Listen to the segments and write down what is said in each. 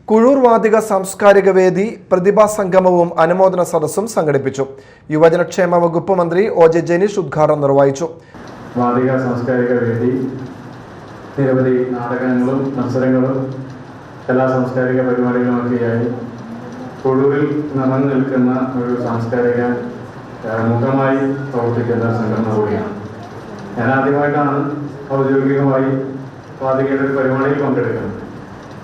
കുഴൂർ വാതിക സാംസ്കാരിക വേദി പ്രതിഭാ സംഗമവും അനുമോദന സദസ്സും സംഘടിപ്പിച്ചു. യുവജനക്ഷേമ വകുപ്പ് മന്ത്രി ഒ.ജെ. ജനീഷ് ഉദ്ഘാടനം നിർവഹിച്ചു. വാതിക സാംസ്കാരിക വേദി നിരവധി നാടകങ്ങളും മത്സരങ്ങളും കലാ സാംസ്കാരിക പരിപാടികളുമൊക്കെയായി കുഴൂരിൽ നിറഞ്ഞു നിൽക്കുന്ന ഒരു സാംസ്കാരിക മുഖമായി പ്രവർത്തിക്കുന്ന സംഘടന കൂടിയാണ്. ഞാൻ ആദ്യമായിട്ടാണ് ഔദ്യോഗികമായി വാതികയുടെ ഒരു പരിപാടിയിൽ പങ്കെടുക്കുന്നത്.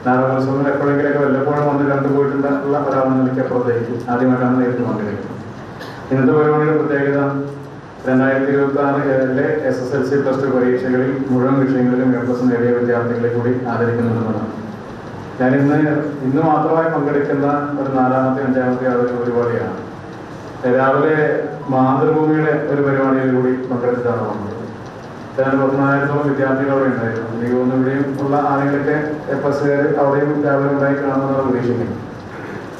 നാടകോത്സവങ്ങൾ എപ്പോഴെങ്കിലൊക്കെ വല്ലപ്പോഴും വന്ന് കണ്ടുപോയിട്ടുള്ള ഒരാളെന്ന് എനിക്കപ്പുറത്തേക്ക് ആദ്യമായിട്ടാണ് നേരിട്ട് പങ്കെടുക്കുന്നത്. ഇന്നത്തെ പരിപാടിയുടെ പ്രത്യേകത 2026 SSLC +2 പരീക്ഷകളിൽ മുഴുവൻ വിഷയങ്ങളിലും A+ നേടിയ വിദ്യാർത്ഥികളെ കൂടി ആദരിക്കുന്നുണ്ടെന്നതാണ്. ഞാൻ ഇന്ന് മാത്രമായി പങ്കെടുക്കുന്ന ഒരു 4ാമത്തെ 5ാമത്തെ പരിപാടിയാണ്. രാവിലെ മാതൃഭൂമിയുടെ ഒരു പരിപാടിയിൽ കൂടി പങ്കെടുത്തിട്ടാണ് വന്നത്. 10,000-ഓളം വിദ്യാർത്ഥികൾ അവിടെ ഉണ്ടായിരുന്നു. എനിക്ക് തോന്നുന്നു ഇവിടെയും ഉള്ള ആളുകളൊക്കെ A+കാർ അവിടെയും രാവിലെ ഉണ്ടായി കാണുമെന്നാണ് പ്രതീക്ഷിക്കുന്നത്.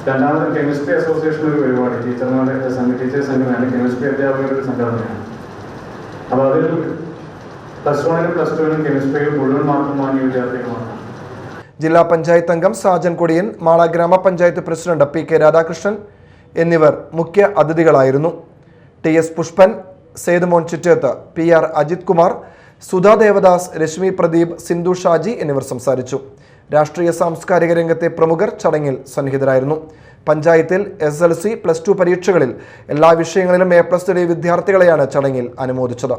രണ്ടാമത് കെമിസ്ട്രി അസോസിയേഷൻ ഒരു പരിപാടി, ടീച്ചർമാരുടെ ടീച്ചേഴ്സ് സംഘടനയാണ്, കെമിസ്ട്രി അധ്യാപകരുടെ ഒരു സംഘടനയാണ്. അപ്പോൾ അതിൽ +1-നും +2-നും കെമിസ്ട്രിയിൽ മുഴുവൻ മാർക്കും വാങ്ങിയ വിദ്യാർത്ഥികളാണ്. ജില്ലാ പഞ്ചായത്ത് അംഗം സാജൻ കൊടിയൻ, മാള ഗ്രാമപഞ്ചായത്ത് പ്രസിഡന്റ് P.K. രാധാകൃഷ്ണൻ എന്നിവർ മുഖ്യ അതിഥികളായിരുന്നു. T.S. പുഷ്പൻ, സേതുമോൻ ചിറ്റേത്ത്, P.R. അജിത് കുമാർ, സുധാ ദേവദാസ്, രശ്മി പ്രദീപ്, സിന്ധു ഷാജി എന്നിവർ സംസാരിച്ചു. രാഷ്ട്രീയ സാംസ്കാരിക രംഗത്തെ പ്രമുഖർ ചടങ്ങിൽ സന്നിഹിതരായിരുന്നു. പഞ്ചായത്തിൽ SSLC +2 പരീക്ഷകളിൽ എല്ലാ വിഷയങ്ങളിലും A+ നേടിയ വിദ്യാർത്ഥികളെയാണ് ചടങ്ങിൽ അനുമോദിച്ചത്.